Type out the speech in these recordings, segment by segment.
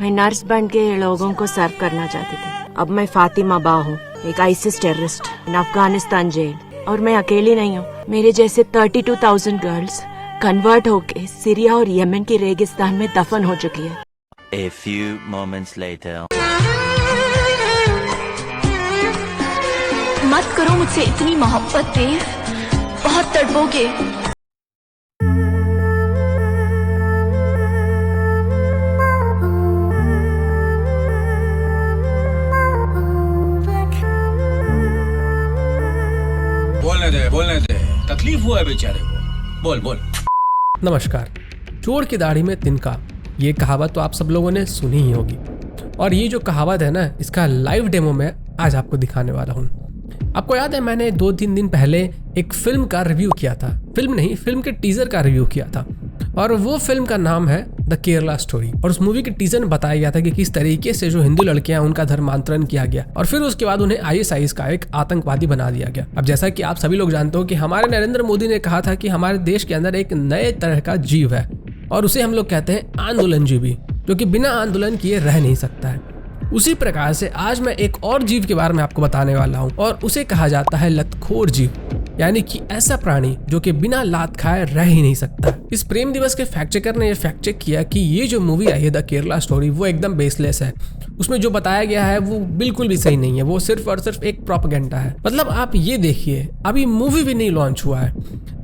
मैं नर्स बन के लोगों को सर्व करना चाहती थी। अब मैं फातिमा बा हूँ, एक ISIS terrorist in Afghanistan jail. और मैं अकेली नहीं हूँ, मेरे जैसे 32,000 गर्ल्स कन्वर्ट होके सीरिया और यमन के रेगिस्तान में दफन हो चुकी है। A few moments later. मत करो मुझसे इतनी मोहब्बत देव, बहुत तड़पोगे। बोलने दे, तकलीफ हुआ है बेचारे को। बोल। नमस्कार। चोर की दाढ़ी में तिनका, ये कहावत तो आप सब लोगों ने सुनी ही होगी। और ये जो कहावत है ना, इसका लाइव डेमो में आज आपको दिखाने वाला हूँ। आपको याद है मैंने 2-3 दिन पहले एक फिल्म का रिव्यू किया था। फिल्म के टीजर का रिव्यू किया था, और वो फिल्म का नाम है द केरला स्टोरी। और उस मूवी के टीजर में बताया गया था कि किस तरीके से जो हिंदू लड़कियां हैं उनका धर्मांतरण किया गया, और फिर उसके बाद उन्हें ISIS का एक आतंकवादी बना दिया गया। अब जैसा कि आप सभी लोग जानते हो कि हमारे नरेंद्र मोदी ने कहा था कि हमारे देश के अंदर एक नए तरह का जीव है, और उसे हम लोग कहते हैं आंदोलनजीवी, जो कि बिना आंदोलन किए रह नहीं सकता है। उसी प्रकार से आज मैं एक और जीव के बारे में आपको बताने वाला हूँ, और उसे कहा जाता है लतखोर जीव, यानी कि ऐसा प्राणी जो कि बिना लात खाए रह ही नहीं सकता। इस प्रेम दिवस के फैक्ट चेकर ने यह फैक्ट चेक किया कि ये जो मूवी आई है द केरला स्टोरी, वो एकदम बेसलेस है। उसमें जो बताया गया है वो बिल्कुल भी सही नहीं है, वो सिर्फ और सिर्फ एक प्रोपेगेंडा है। मतलब आप ये देखिए, अभी मूवी भी नहीं लॉन्च हुआ है,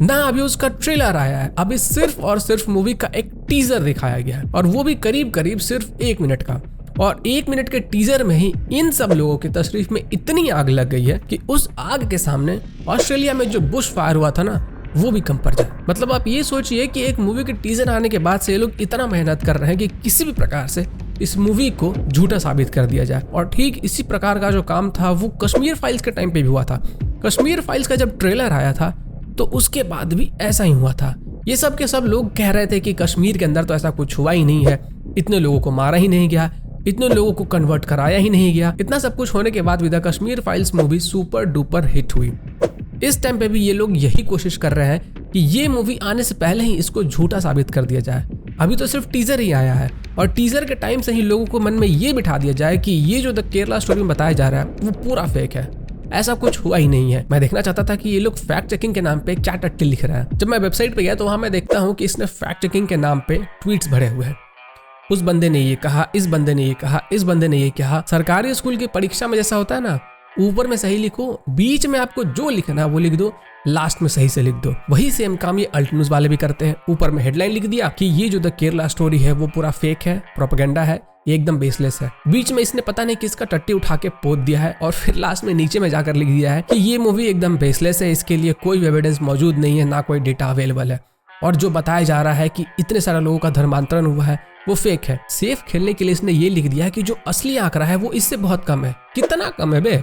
ना अभी उसका ट्रेलर आया है, अभी सिर्फ और सिर्फ मूवी का एक टीजर दिखाया गया है, और वो भी करीब करीब सिर्फ 1 मिनट का। और 1 मिनट के टीजर में ही इन सब लोगों की तशरीफ में इतनी आग लग गई है कि उस आग के सामने ऑस्ट्रेलिया में जो बुश फायर हुआ था ना, वो भी कम पड़ जाए। मतलब आप ये सोचिए कि एक मूवी के टीजर आने के बाद से ये लोग इतना मेहनत कर रहे हैं कि किसी भी प्रकार से इस मूवी को झूठा साबित कर दिया जाए। और ठीक इसी प्रकार का जो काम था वो कश्मीर फाइल्स के टाइम पे भी हुआ था। कश्मीर फाइल्स का जब ट्रेलर आया था तो उसके बाद भी ऐसा ही हुआ था। ये सब के सब लोग कह रहे थे कि कश्मीर के अंदर तो ऐसा कुछ हुआ ही नहीं है, इतने लोगों को मारा ही नहीं गया, इतने लोगों को कन्वर्ट कराया ही नहीं गया। इतना सब कुछ होने के बाद भी the Kashmir files movie super duper hit हुई। इस टाइम पे भी ये लोग यही कोशिश कर रहे हैं कि ये मूवी आने से पहले ही इसको झूठा साबित कर दिया जाए। अभी तो सिर्फ टीजर ही आया है, और टीजर के टाइम से ही लोगों को मन में ये बिठा दिया जाए कि ये जो द केरला स्टोरी में बताया जा रहा है वो पूरा फेक है, ऐसा कुछ हुआ ही नहीं है। मैं देखना चाहता था कि ये लोग फैक्ट चेकिंग के नाम पे क्या टट्टी लिख रहे हैं। जब मैं वेबसाइट पे गया तो वहां मैं देखता हूँ कि इसने फैक्ट चेकिंग के नाम पे ट्वीट्स भरे हुए हैं। उस बंदे ने ये कहा, इस बंदे ने ये कहा, इस बंदे ने ये कहा। सरकारी स्कूल की परीक्षा में जैसा होता है ना, ऊपर में सही लिखो, बीच में आपको जो लिखना है वो लिख दो, लास्ट में सही से लिख दो। वही सेम काम ये अल्ट न्यूज वाले भी करते हैं। ऊपर में हेडलाइन लिख दिया कि ये जो द केरला स्टोरी है वो पूरा फेक है, प्रोपेगेंडा है, ये एकदम बेसलेस है। बीच में इसने पता नहीं किसका टट्टी उठा के पोत दिया है, और फिर लास्ट में नीचे में जाकर लिख दिया है कि ये मूवी एकदम बेसलेस है, इसके लिए कोई एविडेंस मौजूद नहीं है, ना कोई डेटा अवेलेबल है। और जो बताया जा रहा है कि इतने सारे लोगों का धर्मांतरण हुआ है वो फेक है। सेफ खेलने के लिए इसने ये लिख दिया कि जो असली आंकड़ा है वो इससे बहुत कम है। कितना कम है बे,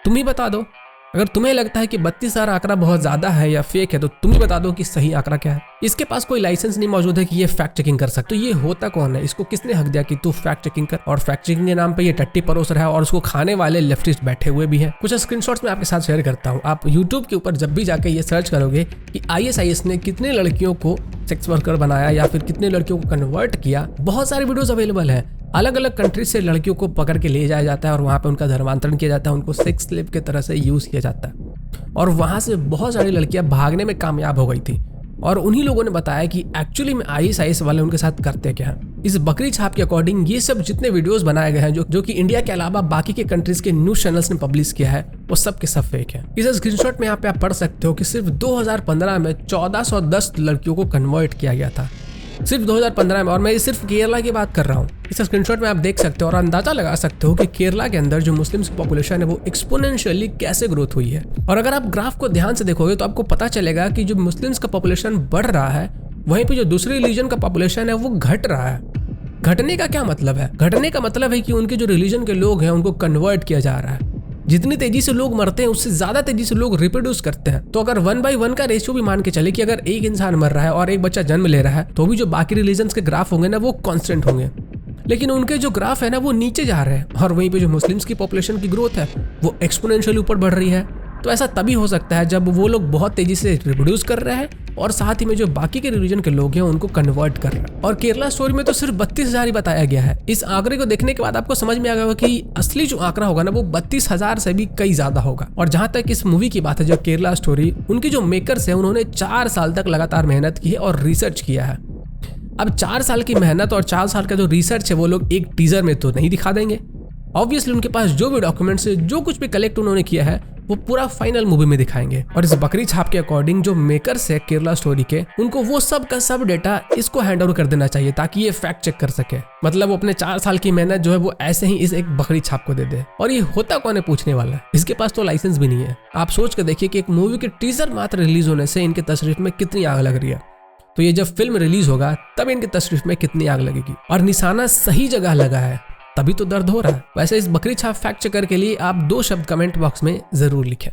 तुम ही बता दो। अगर तुम्हें लगता है कि 32,000 आंकड़ा बहुत ज्यादा है या फेक है तो तुम ही बता दो कि सही आंकड़ा क्या है। इसके पास कोई लाइसेंस नहीं मौजूद है कि ये फैक्ट चेकिंग कर सकते। तो ये होता कौन है, इसको किसने हक दिया कि तू फैक्ट चेकिंग कर? और फैक्ट चेकिंग के नाम पे ये टट्टी परोस रहा है, और उसको खाने वाले लेफ्टिस्ट बैठे हुए भी हैं। कुछ स्क्रीनशॉट्स मैं आपके साथ शेयर करता हूँ। आप यूट्यूब के ऊपर जब भी जाके ये सर्च करोगे कि ISIS ने कितने लड़कियों को सेक्स वर्कर बनाया या फिर कितने लड़कियों को कन्वर्ट किया, बहुत सारे वीडियोस अवेलेबल हैं। अलग अलग कंट्री से लड़कियों को पकड़ के ले जाया जाता है और वहाँ पे उनका धर्मांतरण किया जाता है, उनको सेक्स स्लेव की तरह से यूज किया जाता है। और वहाँ से बहुत सारी लड़कियां भागने में कामयाब हो गई थी, और उन्हीं लोगों ने बताया कि एक्चुअली में ISIS वाले उनके साथ करते क्या है। इस बकरी छाप के अकॉर्डिंग ये सब जितने वीडियोस बनाए गए हैं जो कि इंडिया के अलावा बाकी के कंट्रीज के न्यूज चैनल्स ने पब्लिश किया है, वो सब के सब फेक है। इस स्क्रीनशॉट में यहाँ पे आप पढ़ सकते हो कि सिर्फ 2015 में 1410 लड़कियों को कन्वर्ट किया गया था, सिर्फ 2015 में। और मैं ये सिर्फ केरला की बात कर रहा हूँ। इस स्क्रीनशॉट में आप देख सकते हो और अंदाजा लगा सकते हो कि केरला के अंदर जो मुस्लिम्स की पॉपुलेशन है वो एक्सपोनेंशियली कैसे ग्रोथ हुई है। और अगर आप ग्राफ को ध्यान से देखोगे तो आपको पता चलेगा कि जो मुस्लिम्स का पॉपुलेशन बढ़ रहा है, वहीं पे जो दूसरे रिलीजन का पॉपुलेशन है वो घट रहा है। घटने का क्या मतलब है? घटने का मतलब है कि उनके जो रिलीजन के लोग हैं उनको कन्वर्ट किया जा रहा है। जितनी तेजी से लोग मरते हैं उससे ज्यादा तेजी से लोग रिप्रोड्यूस करते हैं। तो अगर 1/1 का रेशियो भी मान के चले कि अगर एक इंसान मर रहा है और एक बच्चा जन्म ले रहा है, तो भी जो बाकी रिलीजन्स के ग्राफ होंगे ना वो कांस्टेंट होंगे। लेकिन उनके जो ग्राफ है ना वो नीचे जा रहे हैं, और वहीं पे जो मुस्लिम्स की पॉपुलेशन की ग्रोथ है वो एक्सपोनेंशियली ऊपर बढ़ रही है। तो ऐसा तभी हो सकता है जब वो लोग बहुत तेजी से रिप्रोड्यूस कर रहे हैं और साथ ही में जो बाकी के रिलीजन के लोग हैं उनको कन्वर्ट कर रहा है। और केरला स्टोरी में तो सिर्फ 32,000 ही बताया गया है। इस आंकड़े को देखने के बाद आपको समझ में आ गया कि असली जो आंकड़ा होगा ना वो 32,000 से भी कई ज्यादा होगा। और जहां तक इस मूवी की बात है, जो केरला स्टोरी, उनके जो मेकर्स है उन्होंने 4 साल तक लगातार मेहनत की है और रिसर्च किया है। अब 4 साल की मेहनत और 4 साल का जो रिसर्च है वो लोग एक टीजर में तो नहीं दिखा देंगे। ऑब्वियसली उनके पास जो भी डॉक्यूमेंट्स है, जो कुछ भी कलेक्ट उन्होंने किया है, वो पूरा फाइनल मूवी में दिखाएंगे। और इस बकरी छाप के अकॉर्डिंग जो मेकर्स है केरला स्टोरी के, उनको वो सब का सब डेटा इसको हैंड ओवर कर देना चाहिए ताकि ये फैक्ट चेक कर सके। मतलब वो अपने 4 साल की मेहनत जो है वो ऐसे ही इस एक बकरी छाप को दे दे। और ये होता कौन है पूछने वाला है, इसके पास तो लाइसेंस भी नहीं है। आप सोच कर देखिए कि एक मूवी के टीजर मात्र रिलीज होने से इनके तशरीफ में कितनी आग लग रही है, तो ये जब फिल्म रिलीज होगा तब इनके तशरीफ में कितनी आग लगेगी। और निशाना सही जगह लगा है तभी तो दर्द हो रहा है। वैसे इस बकरी छाप फैक्ट चेकर के लिए आप 2 शब्द कमेंट बॉक्स में जरूर लिखें।